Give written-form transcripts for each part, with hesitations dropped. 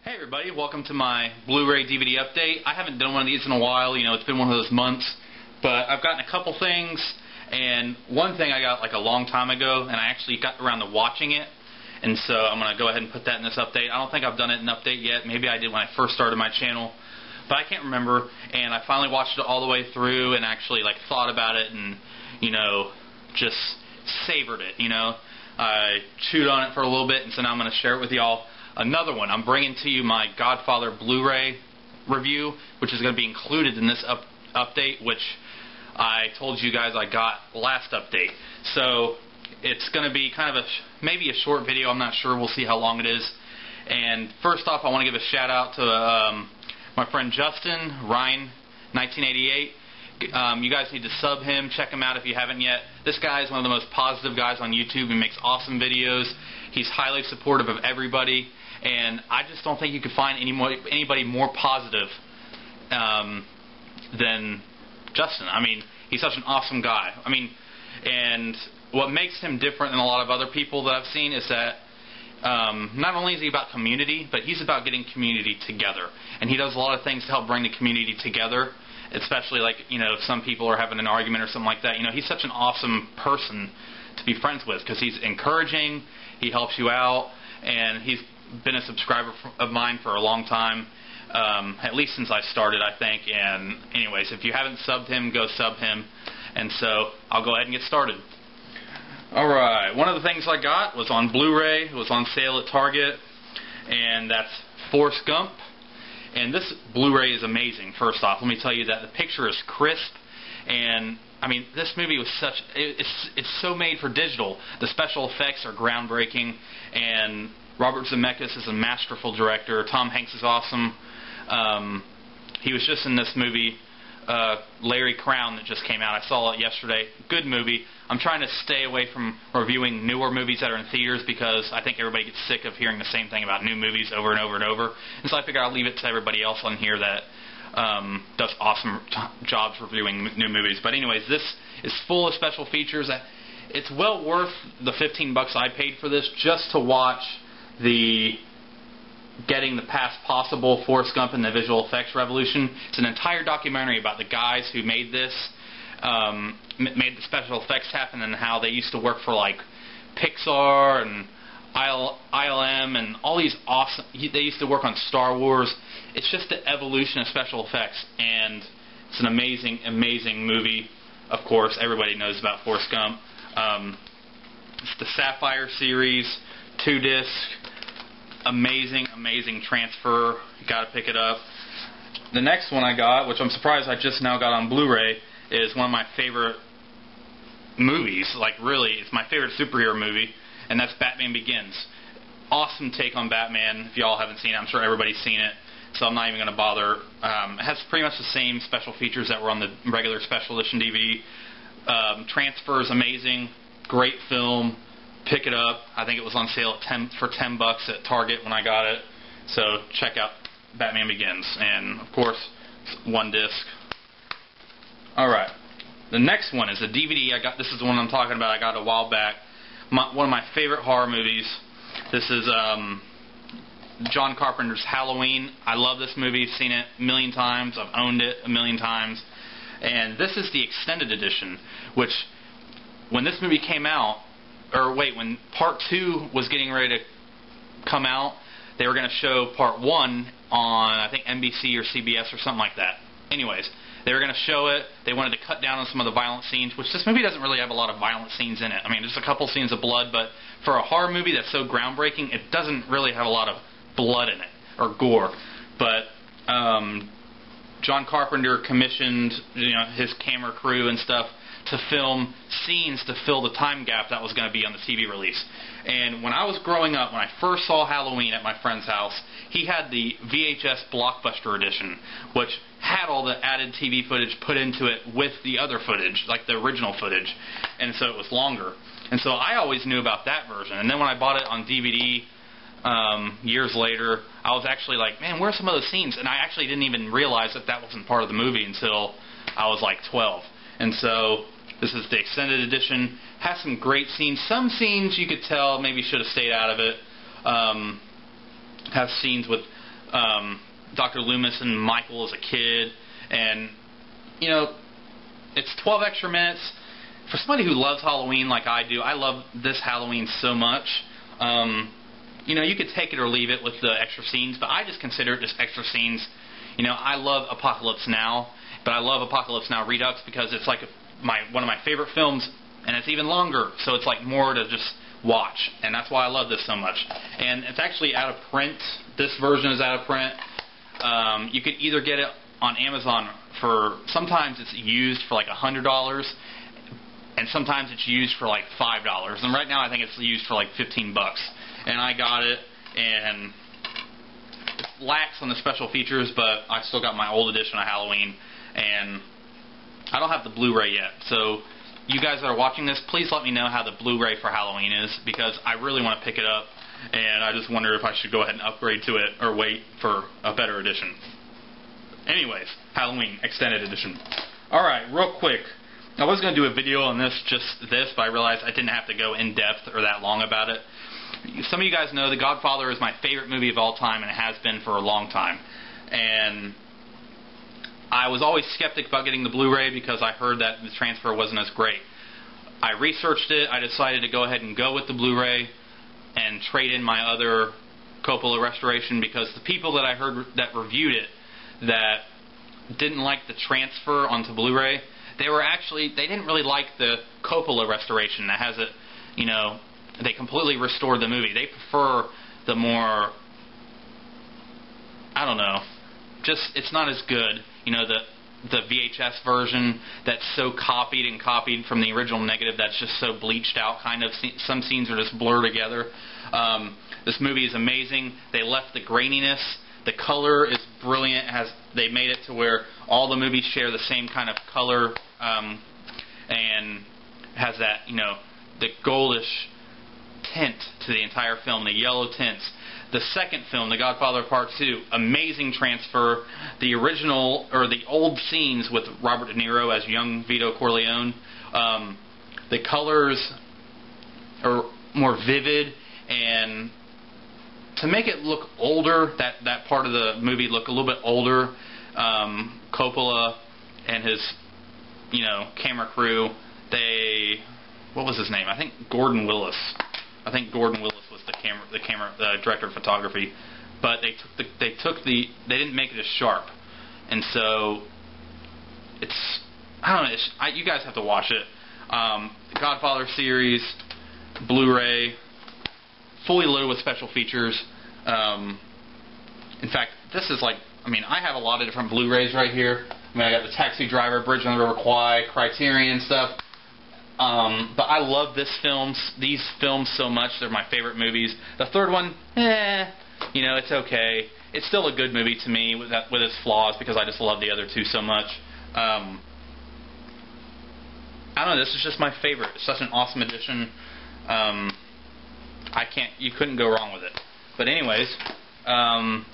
Hey everybody, welcome to my Blu-ray DVD update. I haven't done one of these in a while, it's been one of those months, but I've gotten a couple things, and one thing I got like a long time ago, and I actually got around to watching it, and so I'm going to go ahead and put that in this update. I don't think I've done it in an update yet. Maybe I did when I first started my channel, but I can't remember, and I finally watched it all the way through and actually like thought about it and, just savored it, I chewed on it for a little bit, and so now I'm going to share it with y'all. Another one, I'm bringing to you my Godfather Blu-ray review, which is going to be included in this update, which I told you guys I got last update. So it's going to be kind of maybe a short video, I'm not sure, we'll see how long it is. And first off, I want to give a shout out to my friend Justin, Ryan, 1988. You guys need to sub him, check him out if you haven't yet. This guy is one of the most positive guys on YouTube. He makes awesome videos. He's highly supportive of everybody. And I just don't think you could find anybody more positive than Justin. I mean, he's such an awesome guy. And what makes him different than a lot of other people that I've seen is that not only is he about community, but he's about getting community together. And he does a lot of things to help bring the community together, especially like, if some people are having an argument or something like that. He's such an awesome person to be friends with because he's encouraging, he helps you out, and he's been a subscriber of mine for a long time, at least since I started, I think. And anyways, if you haven't subbed him, go sub him. And so I'll go ahead and get started. Alright, one of the things I got was on Blu-ray. It was on sale at Target, and that's Forrest Gump. And this Blu-ray is amazing. First off, let me tell you that the picture is crisp, and this movie was it's so made for digital. The special effects are groundbreaking, and Robert Zemeckis is a masterful director. Tom Hanks is awesome. He was just in this movie, Larry Crown, that just came out. I saw it yesterday. Good movie. I'm trying to stay away from reviewing newer movies that are in theaters because I think everybody gets sick of hearing the same thing about new movies over and over and over. And so I figure I'll leave it to everybody else on here that does awesome jobs reviewing new movies. But anyways, this is full of special features. It's well worth the $15 I paid for this just to watch getting the past possible Forrest Gump and the visual effects revolution. It's an entire documentary about the guys who made this, made the special effects happen, and how they used to work for like Pixar and ILM and all these awesome. They used to work on Star Wars. It's just the evolution of special effects, and it's an amazing, amazing movie. Of course, everybody knows about Forrest Gump. It's the Sapphire series, 2-disc. Amazing, amazing transfer. You gotta pick it up. The next one I got, which I'm surprised I just now got on Blu-ray, is one of my favorite movies. Like, really, it's my favorite superhero movie, and that's Batman Begins. Awesome take on Batman. If y'all haven't seen it, I'm sure everybody's seen it, so I'm not even gonna bother. It has pretty much the same special features that were on the regular special edition DVD. Transfer is amazing. Great film. Pick it up. I think it was on sale for $10 at Target when I got it. So check out Batman Begins. And of course, it's 1 disc. Alright. The next one is a DVD I got. This is the one I'm talking about. I got a while back. One of my favorite horror movies. This is John Carpenter's Halloween. I love this movie. I've seen it a million times. I've owned it a million times. And this is the extended edition, which when this movie came out, when Part 2 was getting ready to come out, they were going to show Part 1 on, I think, NBC or CBS or something like that. Anyways, they were going to show it. They wanted to cut down on some of the violent scenes, which this movie doesn't really have a lot of violent scenes in it. Just a couple scenes of blood, but for a horror movie that's so groundbreaking, it doesn't really have a lot of blood in it, or gore. But John Carpenter commissioned his camera crew and stuff to film scenes to fill the time gap that was going to be on the TV release. And when I was growing up, when I first saw Halloween at my friend's house, he had the VHS Blockbuster edition, which had all the added TV footage put into it with the other footage, like the original footage. And so it was longer. And so I always knew about that version. And then when I bought it on DVD years later, I was actually like, man, where are some of those scenes? And I actually didn't even realize that wasn't part of the movie until I was like 12. And so this is the extended edition. Has some great scenes. Some scenes you could tell maybe should have stayed out of it. Has scenes with Dr. Loomis and Michael as a kid, and you know, it's 12 extra minutes. For somebody who loves Halloween like I do, I love this Halloween so much. You know, you could take it or leave it with the extra scenes, but I just consider it just extra scenes. You know, I love Apocalypse Now, but I love Apocalypse Now Redux because it's like one of my favorite films, and it's even longer, so it's like more to just watch, and that's why I love this so much. And it's actually out of print. This version is out of print. You could either get it on Amazon for, sometimes it's used for like $100, and sometimes it's used for like $5. And right now I think it's used for like 15 bucks. And I got it, and it lacks on the special features, but I still got my old edition of Halloween, and I don't have the Blu-ray yet. So you guys that are watching this, please let me know how the Blu-ray for Halloween is, because I really want to pick it up, and I just wonder if I should go ahead and upgrade to it or wait for a better edition. Anyways, Halloween Extended Edition. Alright, real quick. I was going to do a video on this, but I realized I didn't have to go in depth or that long about it. Some of you guys know The Godfather is my favorite movie of all time, and it has been for a long time. And I was always skeptic about getting the Blu-ray because I heard that the transfer wasn't as great. I researched it. I decided to go ahead and go with the Blu-ray and trade in my other Coppola restoration, because the people that I heard that reviewed it that didn't like the transfer onto Blu-ray, they didn't really like the Coppola restoration that has it, you know, they completely restored the movie. They prefer the more, I don't know, just, it's not as good, you know, the VHS version that's so copied from the original negative, that's just so bleached out kind of. Some scenes are just blurred together. This movie is amazing. They left the graininess. The color is brilliant. They made it to where all the movies share the same kind of color, and has that, you know, the goldish tint to the entire film, the yellow tints. The second film, The Godfather Part 2, amazing transfer. The original, or the old scenes with Robert De Niro as young Vito Corleone, the colors are more vivid, and to make it look older, that part of the movie look a little bit older, Coppola and his, you know, camera crew, what was his name? I think Gordon Willis. I think Gordon Willis was the director of photography, but they didn't make it as sharp, and so it's, I don't know. You guys have to watch it. The Godfather series, Blu-ray, fully loaded with special features. In fact, this is like, I mean, I have a lot of different Blu-rays right here. I mean, I got the Taxi Driver, Bridge on the River Kwai, Criterion stuff. But I love these films so much. They're my favorite movies. The third one, you know, it's okay. It's still a good movie to me with its flaws, because I just love the other two so much. I don't know. This is just my favorite. It's such an awesome edition. You couldn't go wrong with it. But anyways, I'm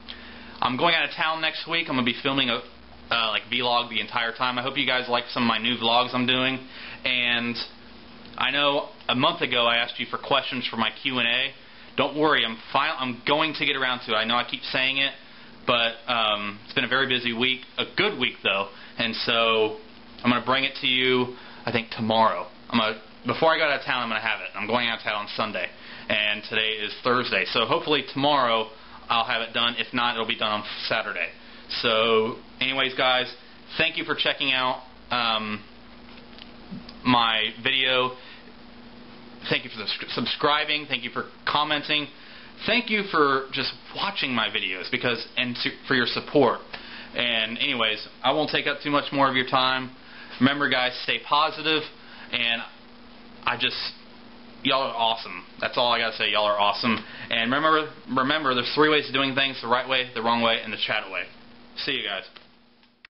going out of town next week. I'm going to be filming a like vlog the entire time. I hope you guys like some of my new vlogs I'm doing. And I know a month ago I asked you for questions for my Q&A. Don't worry, I'm going to get around to it. I know I keep saying it, but it's been a very busy week, a good week though, and so I'm going to bring it to you, I think tomorrow. Before I go out of town, I'm going to have it. I'm going out of town on Sunday, and today is Thursday, so hopefully tomorrow I'll have it done. If not, it'll be done on Saturday. So anyways, guys, thank you for checking out my video. Thank you for subscribing. Thank you for commenting. Thank you for just watching my videos, for your support. And anyways, I won't take up too much more of your time. Remember, guys, stay positive, and y'all are awesome. That's all I gotta say. Y'all are awesome. And remember, there's 3 ways of doing things: the right way, the wrong way, and the chat way. See you guys.